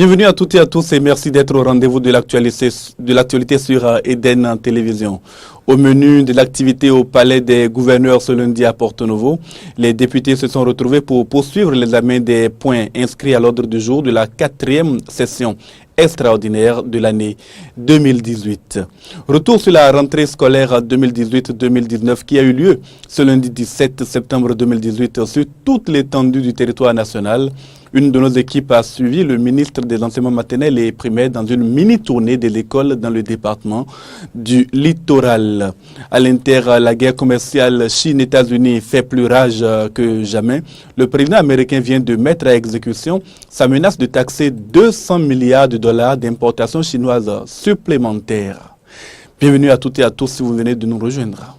Bienvenue à toutes et à tous et merci d'être au rendez-vous de l'actualité sur Eden Télévision. Au menu de l'activité au Palais des gouverneurs ce lundi à Porto-Novo, les députés se sont retrouvés pour poursuivre l'examen des points inscrits à l'ordre du jour de la 4e session extraordinaire de l'année 2018. Retour sur la rentrée scolaire 2018-2019 qui a eu lieu ce lundi 17 septembre 2018 sur toute l'étendue du territoire national. Une de nos équipes a suivi le ministre des enseignements maternels et primaires dans une mini-tournée des écoles dans le département du littoral. À l'inter, la guerre commerciale Chine-États-Unis fait plus rage que jamais. Le président américain vient de mettre à exécution sa menace de taxer 200 milliards de dollars d'importations chinoises supplémentaires. Bienvenue à toutes et à tous si vous venez de nous rejoindre.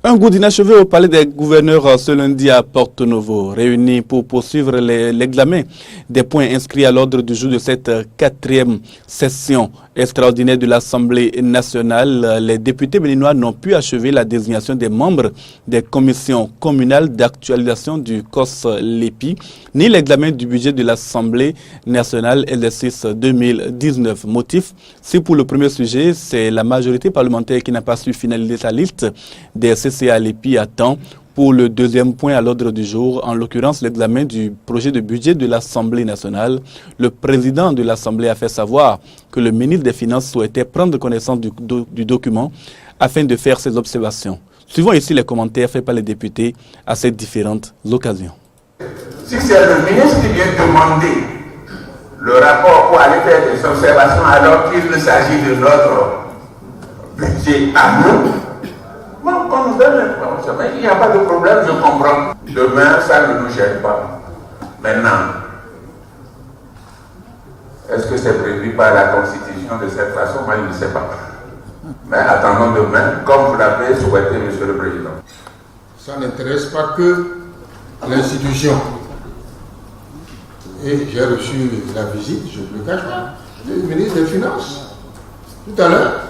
Un goût d'inachevé au Palais des gouverneurs ce lundi à Porto-Novo, réunis pour poursuivre l'examen des points inscrits à l'ordre du jour de cette 4e session extraordinaire de l'Assemblée nationale. Les députés béninois n'ont pu achever la désignation des membres des commissions communales d'actualisation du COS-LEPI, ni l'examen du budget de l'Assemblée nationale exercice 2019. Motif, si pour le premier sujet, c'est la majorité parlementaire qui n'a pas su finaliser sa liste des CCA-LEPI à temps. Pour le deuxième point à l'ordre du jour, en l'occurrence l'examen du projet de budget de l'Assemblée nationale, le président de l'Assemblée a fait savoir que le ministre des Finances souhaitait prendre connaissance du document afin de faire ses observations. Suivons ici les commentaires faits par les députés à ces différentes occasions. Si c'est le ministre qui vient demander le rapport pour aller faire des observations alors qu'il s'agit de notre budget à nous, bon, on nous donne l'information, mais il n'y a pas de problème, je comprends. Demain, ça ne nous gêne pas. Maintenant, est-ce que c'est prévu par la Constitution de cette façon? Moi, je ne sais pas. Mais attendons demain, comme vous l'avez souhaité, Monsieur le Président. Ça n'intéresse pas que l'institution. Et j'ai reçu la visite, je ne le cache pas, du ministre des Finances. Tout à l'heure,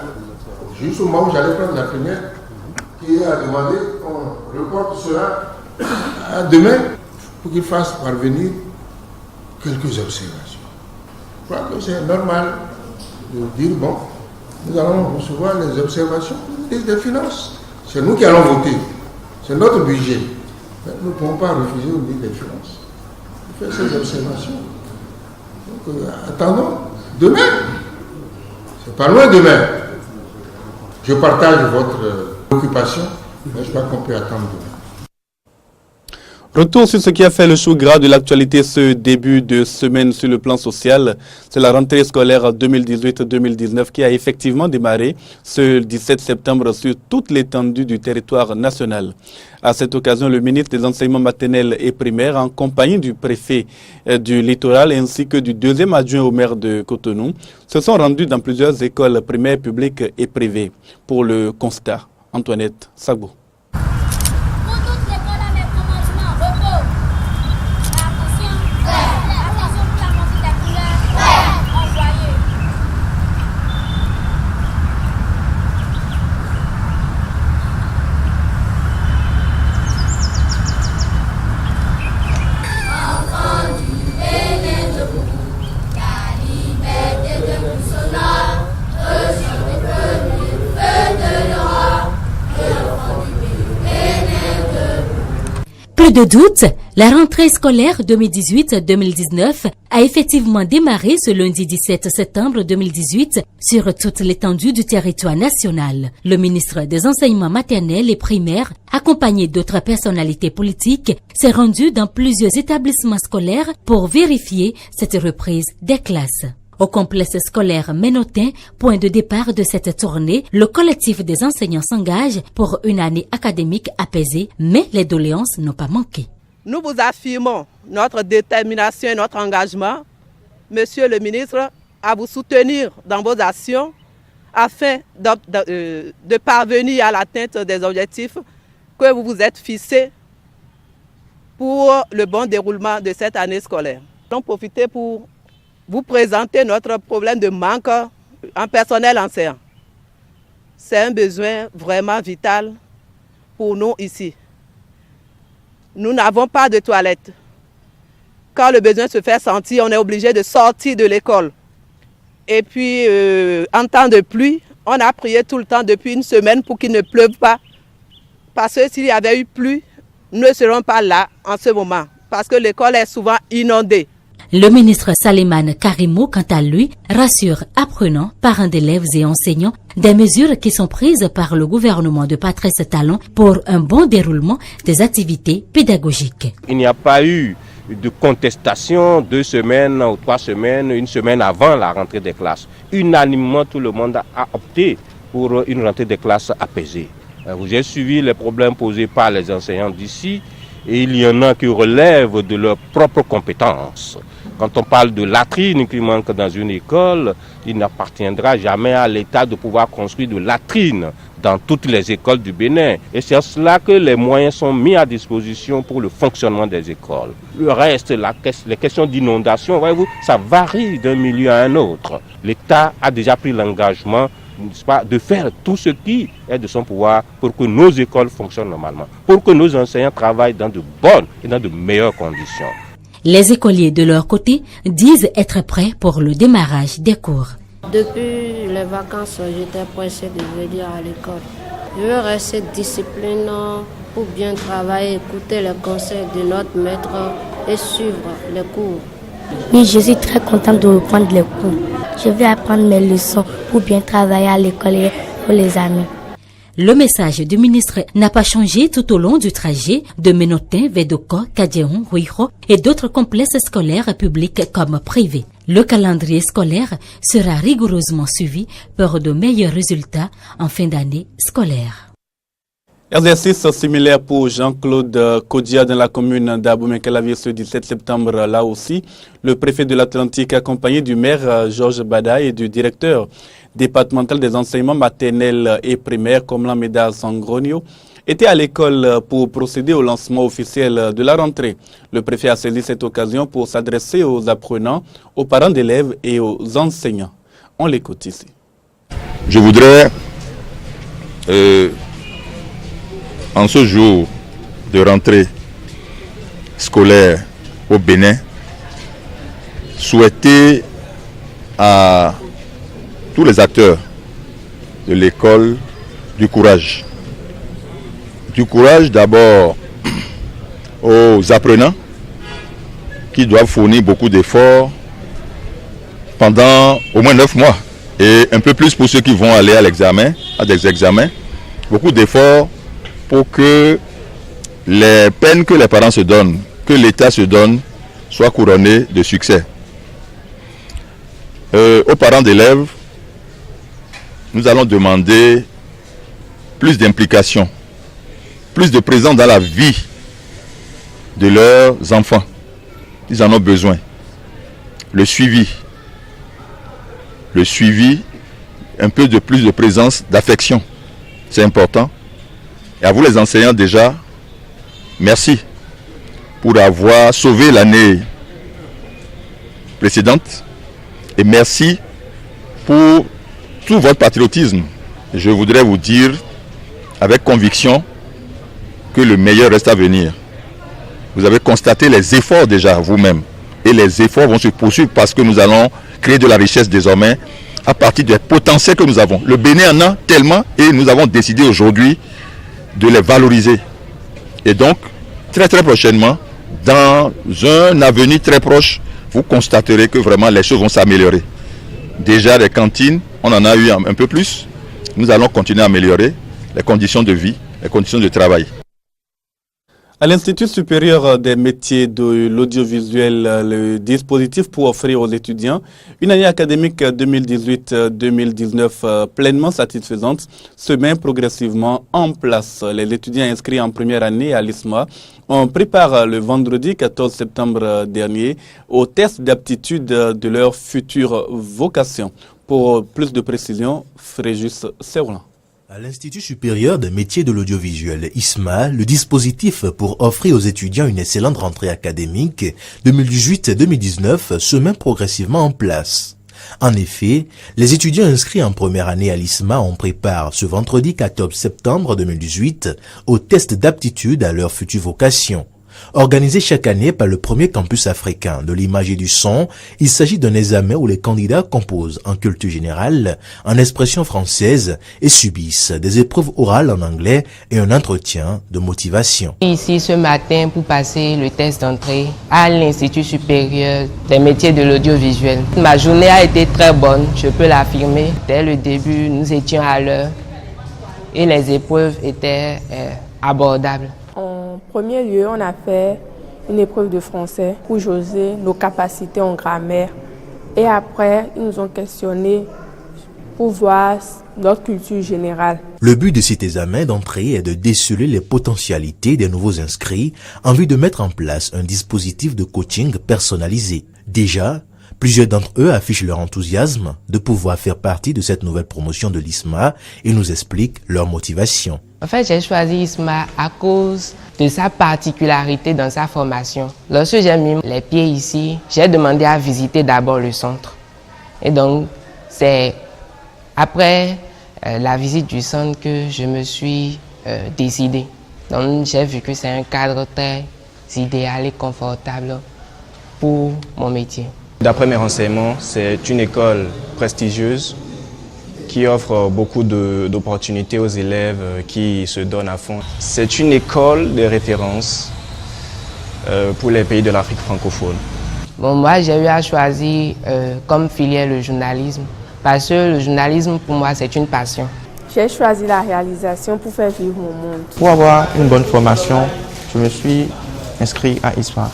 juste au moment où j'allais prendre la première, qui a demandé qu'on reporte cela à demain pour qu'il fasse parvenir quelques observations. Je crois que c'est normal de dire, bon, nous allons recevoir les observations du ministre des Finances. C'est nous qui allons voter. C'est notre budget. Mais nous ne pouvons pas refuser au ministre des Finances de faire ces observations. Donc, attendons demain. C'est pas loin demain. Je partage votre occupation, mais je crois qu'on peut attendre demain. Retour sur ce qui a fait le chou gras de l'actualité ce début de semaine sur le plan social. C'est la rentrée scolaire 2018-2019 qui a effectivement démarré ce 17 septembre sur toute l'étendue du territoire national. À cette occasion, le ministre des enseignements maternels et primaires, en compagnie du préfet du littoral ainsi que du deuxième adjoint au maire de Cotonou, se sont rendus dans plusieurs écoles primaires publiques et privées. Pour le constat, Antoinette Sagbo. Plus de doute, la rentrée scolaire 2018-2019 a effectivement démarré ce lundi 17 septembre 2018 sur toute l'étendue du territoire national. Le ministre des enseignements maternels et primaires, accompagné d'autres personnalités politiques, s'est rendu dans plusieurs établissements scolaires pour vérifier cette reprise des classes. Au complexe scolaire Ménotin, point de départ de cette tournée, le collectif des enseignants s'engage pour une année académique apaisée, mais les doléances n'ont pas manqué. Nous vous affirmons notre détermination et notre engagement, Monsieur le ministre, à vous soutenir dans vos actions afin de parvenir à l'atteinte des objectifs que vous vous êtes fixés pour le bon déroulement de cette année scolaire. Nous allons profiter pour vous présenter notre problème de manque en personnel enseignant. C'est un besoin vraiment vital pour nous ici. Nous n'avons pas de toilettes. quand le besoin se fait sentir, on est obligé de sortir de l'école. Et puis, en temps de pluie, on a prié tout le temps depuis une semaine pour qu'il ne pleuve pas. Parce que s'il y avait eu pluie, nous ne serons pas là en ce moment. Parce que l'école est souvent inondée. Le ministre Salimane Karimou, quant à lui, rassure apprenants, parents d'élèves et enseignants des mesures qui sont prises par le gouvernement de Patrice Talon pour un bon déroulement des activités pédagogiques. Il n'y a pas eu de contestation 2 semaines ou 3 semaines, une semaine avant la rentrée des classes. Unanimement, tout le monde a opté pour une rentrée des classes apaisée. Vous avez suivi les problèmes posés par les enseignants d'ici et il y en a qui relèvent de leurs propres compétences. Quand on parle de latrines qui manquent dans une école, il n'appartiendra jamais à l'État de pouvoir construire de latrines dans toutes les écoles du Bénin. Et c'est à cela que les moyens sont mis à disposition pour le fonctionnement des écoles. Le reste, les questions d'inondation, voyez-vous, ça varie d'un milieu à un autre. L'État a déjà pris l'engagement de faire tout ce qui est de son pouvoir pour que nos écoles fonctionnent normalement, pour que nos enseignants travaillent dans de bonnes et dans de meilleures conditions. Les écoliers, de leur côté, disent être prêts pour le démarrage des cours. Depuis les vacances, j'étais pressé de venir à l'école. Je veux rester discipliné pour bien travailler, écouter les conseils de notre maître et suivre les cours. Oui, je suis très contente de reprendre les cours. Je vais apprendre mes leçons pour bien travailler à l'école et pour les amis. Le message du ministre n'a pas changé tout au long du trajet de Ménotin, Vedoko, Kadjeon, Ruiho et d'autres complexes scolaires publics comme privés. Le calendrier scolaire sera rigoureusement suivi pour de meilleurs résultats en fin d'année scolaire. Exercice similaire pour Jean-Claude Kodia dans la commune d'Abomey-Calavier ce 17 septembre. Là aussi, le préfet de l'Atlantique, accompagné du maire Georges Bada et du directeur départemental des enseignements maternels et primaires, comme Lameda Sangronio, était à l'école pour procéder au lancement officiel de la rentrée. Le préfet a saisi cette occasion pour s'adresser aux apprenants, aux parents d'élèves et aux enseignants. On l'écoute ici. Je voudrais, en ce jour de rentrée scolaire au Bénin, souhaiter à tous les acteurs de l'école du courage. Du courage d'abord aux apprenants qui doivent fournir beaucoup d'efforts pendant au moins 9 mois et un peu plus pour ceux qui vont aller à l'examen, à des examens. Beaucoup d'efforts pour que les peines que les parents se donnent, que l'État se donne, soient couronnées de succès. Aux parents d'élèves, nous allons demander plus d'implication, plus de présence dans la vie de leurs enfants. Ils en ont besoin. Le suivi, un peu de plus de présence, d'affection, c'est important. Et à vous les enseignants déjà, merci pour avoir sauvé l'année précédente et merci pour tout votre patriotisme. Je voudrais vous dire avec conviction que le meilleur reste à venir. Vous avez constaté les efforts déjà vous-même et les efforts vont se poursuivre parce que nous allons créer de la richesse désormais à partir des potentiels que nous avons. Le Bénin en a tellement et nous avons décidé aujourd'hui de les valoriser. Et donc, très prochainement, dans un avenir très proche, vous constaterez que vraiment les choses vont s'améliorer. Déjà les cantines, on en a eu un peu plus. Nous allons continuer à améliorer les conditions de vie, les conditions de travail. À l'Institut supérieur des métiers de l'audiovisuel, le dispositif pour offrir aux étudiants une année académique 2018-2019 pleinement satisfaisante se met progressivement en place. Les étudiants inscrits en première année à l'ISMA ont préparé le vendredi 14 septembre dernier au test d'aptitude de leur future vocation. Pour plus de précision, Fréjus Serlan. À l'Institut supérieur des métiers de l'audiovisuel ISMA, le dispositif pour offrir aux étudiants une excellente rentrée académique 2018-2019 se met progressivement en place. En effet, les étudiants inscrits en première année à l'ISMA ont préparé ce vendredi 14 septembre 2018 au test d'aptitude à leur future vocation. Organisé chaque année par le premier campus africain de l'image et du son, il s'agit d'un examen où les candidats composent en culture générale, en expression française et subissent des épreuves orales en anglais et un entretien de motivation. Ici ce matin pour passer le test d'entrée à l'Institut supérieur des métiers de l'audiovisuel. Ma journée a été très bonne, je peux l'affirmer. Dès le début, nous étions à l'heure et les épreuves étaient abordables. En premier lieu, on a fait une épreuve de français pour jauger nos capacités en grammaire. Et après, ils nous ont questionné pour voir notre culture générale. Le but de cet examen d'entrée est de déceler les potentialités des nouveaux inscrits en vue de mettre en place un dispositif de coaching personnalisé. Déjà, plusieurs d'entre eux affichent leur enthousiasme de pouvoir faire partie de cette nouvelle promotion de l'ISMA et nous expliquent leur motivation. En fait, j'ai choisi ISMA à cause de sa particularité dans sa formation. Lorsque j'ai mis les pieds ici, j'ai demandé à visiter d'abord le centre. Et donc, c'est après la visite du centre que je me suis décidé. Donc, j'ai vu que c'est un cadre très idéal et confortable pour mon métier. D'après mes renseignements, c'est une école prestigieuse qui offre beaucoup d'opportunités aux élèves qui se donnent à fond. C'est une école de référence pour les pays de l'Afrique francophone. Bon, moi, j'ai eu à choisir comme filière le journalisme, parce que le journalisme, pour moi, c'est une passion. J'ai choisi la réalisation pour faire vivre mon monde. Pour avoir une bonne formation, je me suis inscrit à ISMA.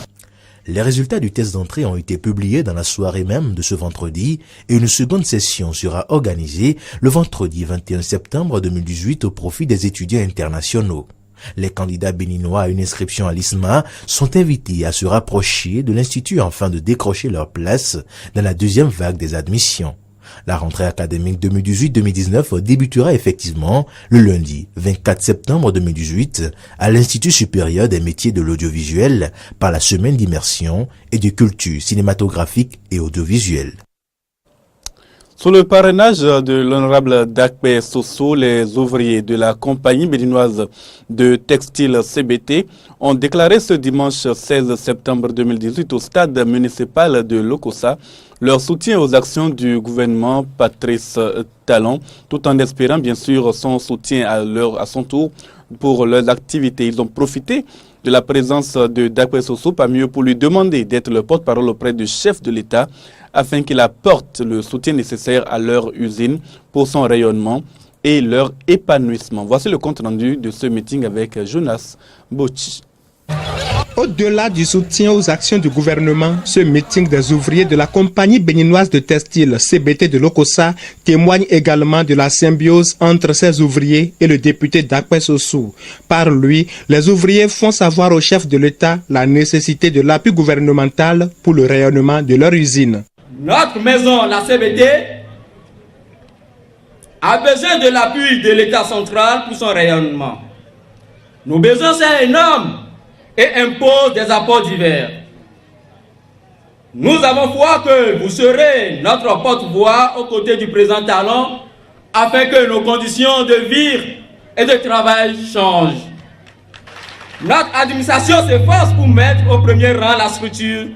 Les résultats du test d'entrée ont été publiés dans la soirée même de ce vendredi et une seconde session sera organisée le vendredi 21 septembre 2018 au profit des étudiants internationaux. Les candidats béninois à une inscription à l'ISMA sont invités à se rapprocher de l'Institut afin de décrocher leur place dans la deuxième vague des admissions. La rentrée académique 2018-2019 débutera effectivement le lundi 24 septembre 2018 à l'Institut supérieur des métiers de l'audiovisuel par la semaine d'immersion et de culture cinématographique et audiovisuelle. Sous le parrainage de l'honorable Dakpe Soso, les ouvriers de la compagnie béninoise de textile CBT ont déclaré ce dimanche 16 septembre 2018 au stade municipal de Lokossa leur soutien aux actions du gouvernement Patrice Talon, tout en espérant bien sûr son soutien à son tour pour leurs activités. Ils ont profité de la présence de Dakpe Soso parmi eux pour lui demander d'être le porte-parole auprès du chef de l'État afin qu'il apporte le soutien nécessaire à leur usine pour son rayonnement et leur épanouissement. Voici le compte rendu de ce meeting avec Jonas Bochi. Au-delà du soutien aux actions du gouvernement, ce meeting des ouvriers de la compagnie béninoise de textile CBT de Lokossa témoigne également de la symbiose entre ces ouvriers et le député Dakpe Soso. Par lui, les ouvriers font savoir au chef de l'État la nécessité de l'appui gouvernemental pour le rayonnement de leur usine. Notre maison, la CBT, a besoin de l'appui de l'État central pour son rayonnement. Nos besoins sont énormes et imposent des apports divers. Nous avons foi que vous serez notre porte-voix aux côtés du président Talon afin que nos conditions de vie et de travail changent. Notre administration s'efforce pour mettre au premier rang la structure,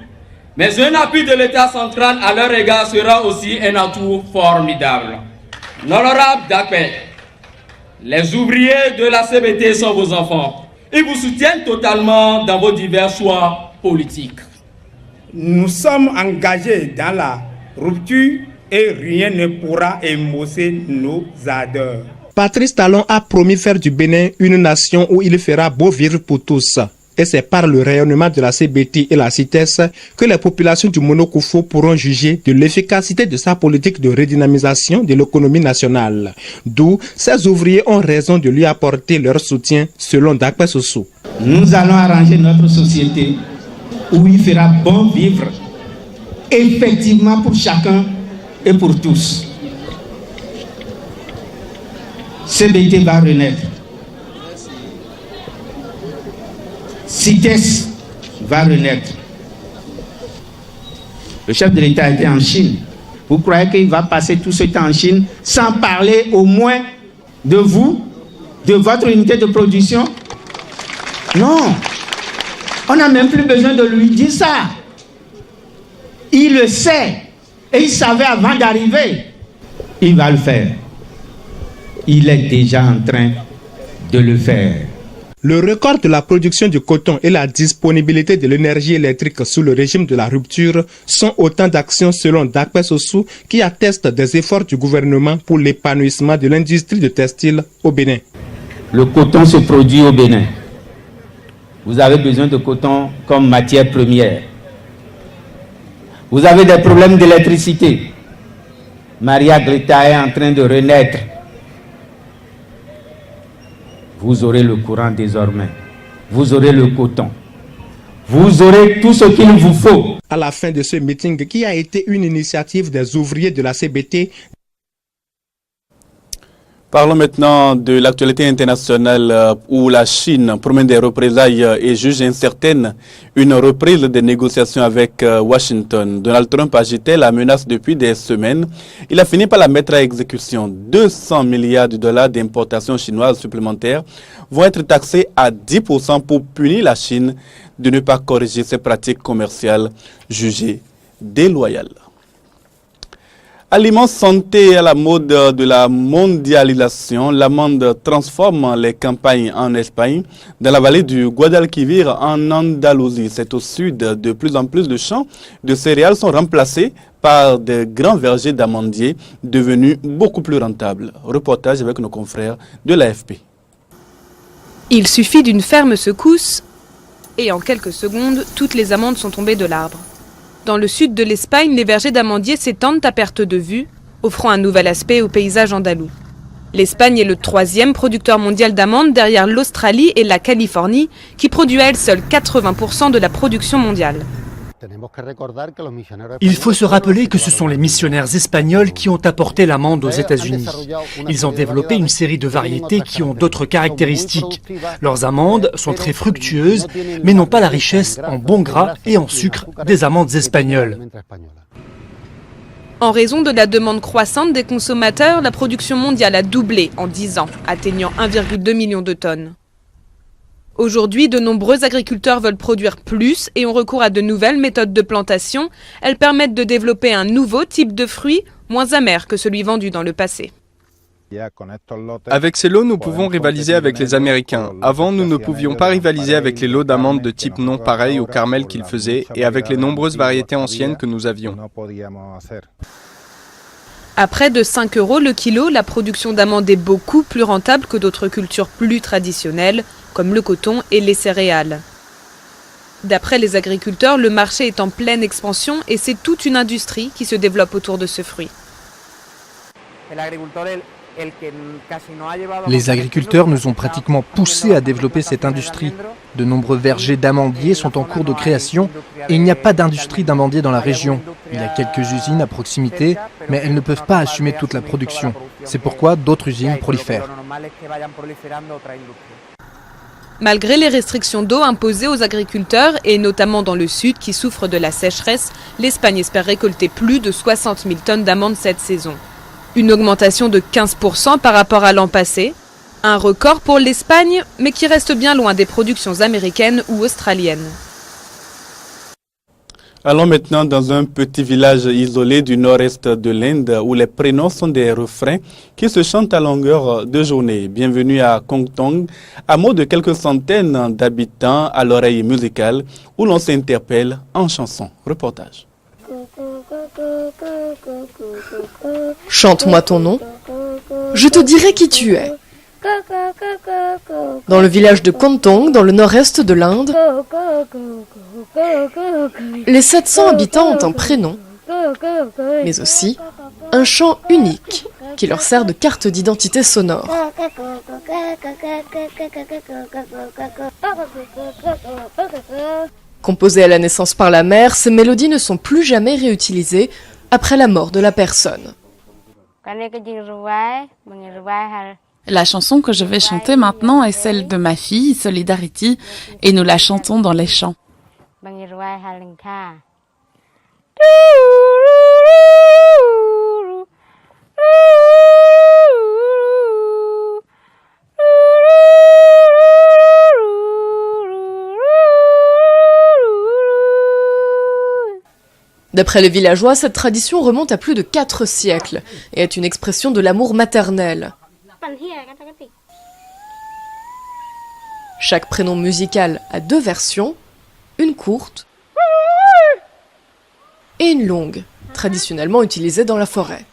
mais un appui de l'État central à leur égard sera aussi un atout formidable. L'honorable Dakpe, les ouvriers de la CBT sont vos enfants. Ils vous soutiennent totalement dans vos divers choix politiques. Nous sommes engagés dans la rupture et rien ne pourra émousser nos ardeurs. Patrice Talon a promis faire du Bénin une nation où il fera beau vivre pour tous. Et c'est par le rayonnement de la CBT et la CITES que les populations du Monokoufo pourront juger de l'efficacité de sa politique de redynamisation de l'économie nationale. D'où ces ouvriers ont raison de lui apporter leur soutien selon Dakpe Soso. Nous allons arranger notre société où il fera bon vivre effectivement pour chacun et pour tous. CBT va renaître. CITES va renaître. Le chef de l'État était en Chine. Vous croyez qu'il va passer tout ce temps en Chine sans parler au moins de vous, de votre unité de production? Non. On n'a même plus besoin de lui dire ça. Il le sait. Et il savait avant d'arriver. Il va le faire. Il est déjà en train de le faire. Le record de la production du coton et la disponibilité de l'énergie électrique sous le régime de la rupture sont autant d'actions selon Dakpe Sossou qui attestent des efforts du gouvernement pour l'épanouissement de l'industrie de textile au Bénin. Le coton se produit au Bénin. Vous avez besoin de coton comme matière première. Vous avez des problèmes d'électricité. Maria Greta est en train de renaître. Vous aurez le courant désormais. Vous aurez le coton. Vous aurez tout ce qu'il vous faut. À la fin de ce meeting qui a été une initiative des ouvriers de la CBT. Parlons maintenant de l'actualité internationale où la Chine promet des représailles et juge incertaine une reprise des négociations avec Washington. Donald Trump agitait la menace depuis des semaines. Il a fini par la mettre à exécution. 200 milliards de dollars d'importations chinoises supplémentaires vont être taxés à 10% pour punir la Chine de ne pas corriger ses pratiques commerciales jugées déloyales. Aliments santé à la mode de la mondialisation, l'amande transforme les campagnes en Espagne, dans la vallée du Guadalquivir en Andalousie. C'est au sud, de plus en plus de champs de céréales sont remplacés par de grands vergers d'amandiers devenus beaucoup plus rentables. Reportage avec nos confrères de l'AFP. Il suffit d'une ferme secousse et en quelques secondes, toutes les amandes sont tombées de l'arbre. Dans le sud de l'Espagne, les vergers d'amandiers s'étendent à perte de vue, offrant un nouvel aspect au paysage andalou. L'Espagne est le 3e producteur mondial d'amandes derrière l'Australie et la Californie, qui produit à elle seule 80% de la production mondiale. Il faut se rappeler que ce sont les missionnaires espagnols qui ont apporté l'amande aux États-Unis. Ils ont développé une série de variétés qui ont d'autres caractéristiques. Leurs amandes sont très fructueuses, mais n'ont pas la richesse en bons gras et en sucre des amandes espagnoles. En raison de la demande croissante des consommateurs, la production mondiale a doublé en 10 ans, atteignant 1,2 million de tonnes. Aujourd'hui, de nombreux agriculteurs veulent produire plus et ont recours à de nouvelles méthodes de plantation. Elles permettent de développer un nouveau type de fruit, moins amer que celui vendu dans le passé. Avec ces lots, nous pouvons rivaliser avec les Américains. Avant, nous ne pouvions pas rivaliser avec les lots d'amandes de type non pareil au Carmel qu'ils faisaient et avec les nombreuses variétés anciennes que nous avions. À près de 5 € le kilo, la production d'amandes est beaucoup plus rentable que d'autres cultures plus traditionnelles, comme le coton et les céréales. D'après les agriculteurs, le marché est en pleine expansion et c'est toute une industrie qui se développe autour de ce fruit. Les agriculteurs nous ont pratiquement poussés à développer cette industrie. De nombreux vergers d'amandiers sont en cours de création et il n'y a pas d'industrie d'amandiers dans la région. Il y a quelques usines à proximité, mais elles ne peuvent pas assumer toute la production. C'est pourquoi d'autres usines prolifèrent. Malgré les restrictions d'eau imposées aux agriculteurs, et notamment dans le sud qui souffre de la sécheresse, l'Espagne espère récolter plus de 60 000 tonnes d'amandes cette saison. Une augmentation de 15% par rapport à l'an passé. Un record pour l'Espagne, mais qui reste bien loin des productions américaines ou australiennes. Allons maintenant dans un petit village isolé du nord-est de l'Inde où les prénoms sont des refrains qui se chantent à longueur de journée. Bienvenue à Kongtong, hameau de quelques centaines d'habitants à l'oreille musicale où l'on s'interpelle en chanson. Reportage. Chante-moi ton nom, je te dirai qui tu es. Dans le village de Kontong, dans le nord-est de l'Inde, les 700 habitants ont un prénom, mais aussi un chant unique qui leur sert de carte d'identité sonore. Composées à la naissance par la mère, ces mélodies ne sont plus jamais réutilisées après la mort de la personne. La chanson que je vais chanter maintenant est celle de ma fille, Solidarity, et nous la chantons dans les champs. D'après les villageois, cette tradition remonte à plus de 4 siècles et est une expression de l'amour maternel. Chaque prénom musical a 2 versions, une courte et une longue, traditionnellement utilisée dans la forêt.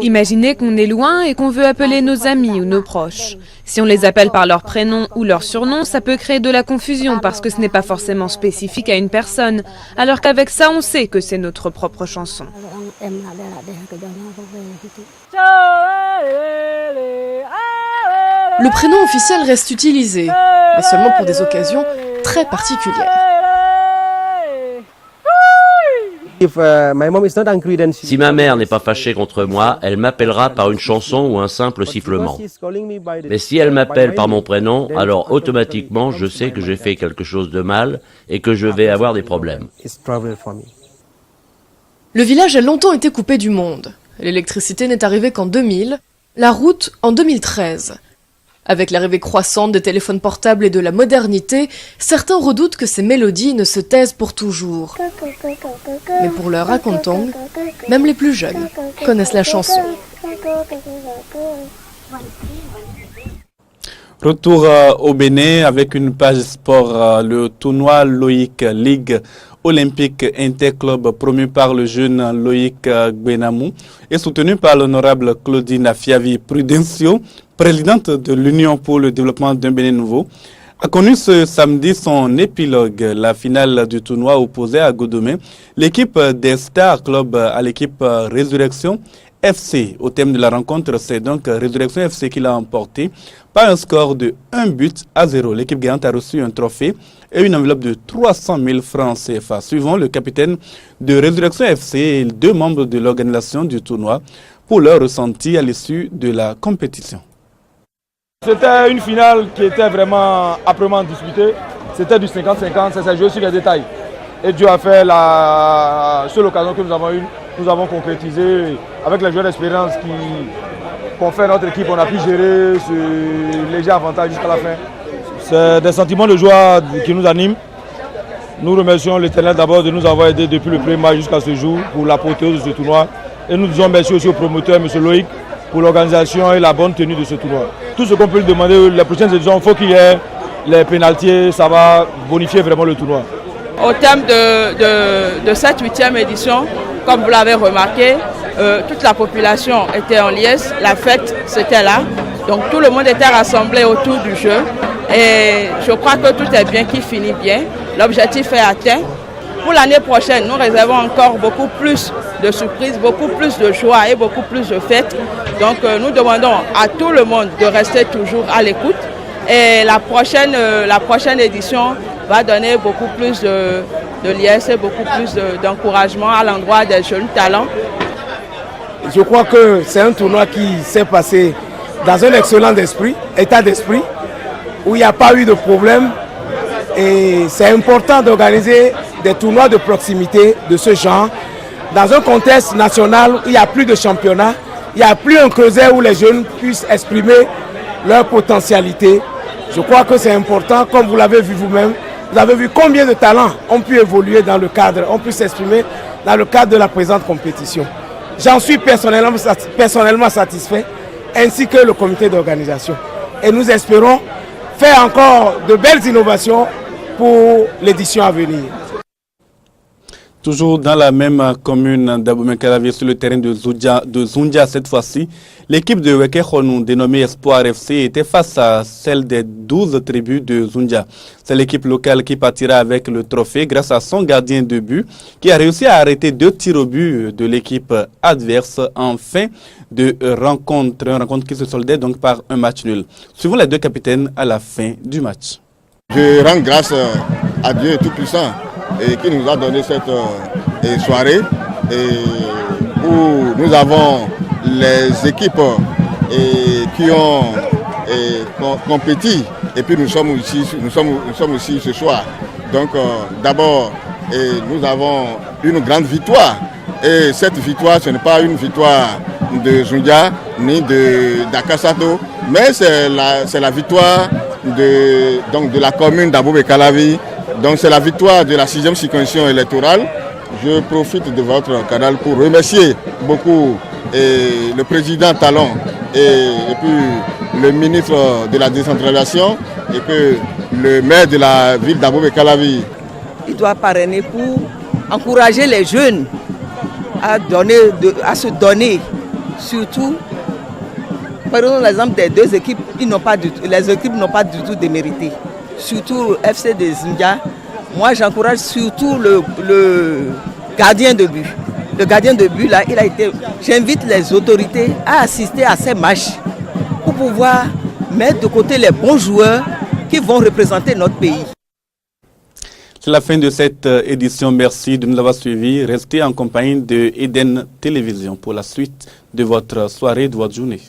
Imaginez qu'on est loin et qu'on veut appeler nos amis ou nos proches. Si on les appelle par leur prénom ou leur surnom, ça peut créer de la confusion parce que ce n'est pas forcément spécifique à une personne, alors qu'avec ça, on sait que c'est notre propre chanson. Le prénom officiel reste utilisé, mais seulement pour des occasions très particulières. Si ma mère n'est pas fâchée contre moi, elle m'appellera par une chanson ou un simple sifflement. Mais si elle m'appelle par mon prénom, alors automatiquement je sais que j'ai fait quelque chose de mal et que je vais avoir des problèmes. Le village a longtemps été coupé du monde. L'électricité n'est arrivée qu'en 2000, la route en 2013. Avec l'arrivée croissante des téléphones portables et de la modernité, certains redoutent que ces mélodies ne se taisent pour toujours. Mais pour leur racontong, même les plus jeunes connaissent la chanson. Retour au Bénin avec une page sport, le tournoi Loïc Ligue olympique interclub promu par le jeune Loïc Gbenamou et soutenu par l'honorable Claudine Afiavi Prudencio, présidente de l'Union pour le développement d'un Bénin nouveau, a connu ce samedi son épilogue. La finale du tournoi opposait à Godomé l'équipe des Star Club à l'équipe Résurrection FC. Au thème de la rencontre, c'est donc Résurrection FC qui l'a emporté par un score de 1-0. L'équipe gagnante a reçu un trophée et une enveloppe de 300 000 francs CFA. Suivant le capitaine de Résurrection FC et 2 membres de l'organisation du tournoi pour leur ressenti à l'issue de la compétition. C'était une finale qui était vraiment âprement disputée. C'était du 50-50, ça s'est joué sur les détails. Et Dieu a fait la seule occasion que nous avons eue. Nous avons concrétisé avec les joueurs d'expérience qu'on fait notre équipe. On a pu gérer ce léger avantage jusqu'à la fin. C'est des sentiments de joie qui nous animent. Nous remercions l'Éternel d'abord de nous avoir aidés depuis le premier match jusqu'à ce jour pour l'apothéose de ce tournoi. Et nous disons merci aussi au promoteur, M. Loïc, pour l'organisation et la bonne tenue de ce tournoi. Tout ce qu'on peut lui demander, les prochaines éditions, il faut qu'il y ait les pénalties, ça va bonifier vraiment le tournoi. Au thème de cette 8e édition, comme vous l'avez remarqué, toute la population était en liesse, la fête c'était là, donc tout le monde était rassemblé autour du jeu et je crois que tout est bien qui finit bien, l'objectif est atteint. Pour l'année prochaine, nous réservons encore beaucoup plus de surprises, beaucoup plus de joie et beaucoup plus de fêtes. Donc nous demandons à tout le monde de rester toujours à l'écoute et la prochaine édition va donner beaucoup plus de liesse et beaucoup plus d'encouragement à l'endroit des jeunes talents. Je crois que c'est un tournoi qui s'est passé dans un excellent état d'esprit, où il n'y a pas eu de problème. Et c'est important d'organiser des tournois de proximité de ce genre dans un contexte national où il n'y a plus de championnat, il n'y a plus un creuset où les jeunes puissent exprimer leur potentialité. Je crois que c'est important, comme vous l'avez vu vous-même. Vous avez vu combien de talents ont pu évoluer dans le cadre, ont pu s'exprimer dans le cadre de la présente compétition. J'en suis personnellement satisfait, ainsi que le comité d'organisation. Et nous espérons faire encore de belles innovations pour l'édition à venir. Toujours dans la même commune d'Abomey-Calavier, sur le terrain de Zundia cette fois-ci, l'équipe de Wekehonou, dénommée Espoir FC, était face à celle des 12 tribus de Zundia. C'est l'équipe locale qui partira avec le trophée grâce à son gardien de but qui a réussi à arrêter 2 tirs au but de l'équipe adverse en fin de rencontre. Une rencontre qui se soldait donc par un match nul. Suivons les 2 capitaines à la fin du match. Je rends grâce à Dieu Tout-Puissant et qui nous a donné cette soirée où nous avons les équipes qui ont compétit et puis nous sommes ici ce soir. Donc d'abord et nous avons une grande victoire. Et cette victoire, ce n'est pas une victoire de Zundia ni d'Akasato, mais c'est la victoire de la commune d'Abomey-Calavi. Donc c'est la victoire de la 6e circonscription électorale. Je profite de votre canal pour remercier beaucoup le président Talon et puis le ministre de la décentralisation et puis le maire de la ville d'Abomey-Calavi. Il doit parrainer pour encourager les jeunes à se donner, surtout. Prenons l'exemple des deux équipes, les équipes n'ont pas du tout démérité. Surtout FC de Zundia. Moi j'encourage surtout le gardien de but. Le gardien de but là, j'invite les autorités à assister à ces matchs pour pouvoir mettre de côté les bons joueurs qui vont représenter notre pays. C'est la fin de cette édition. Merci de nous avoir suivis. Restez en compagnie de Eden Télévision pour la suite de votre soirée, de votre journée.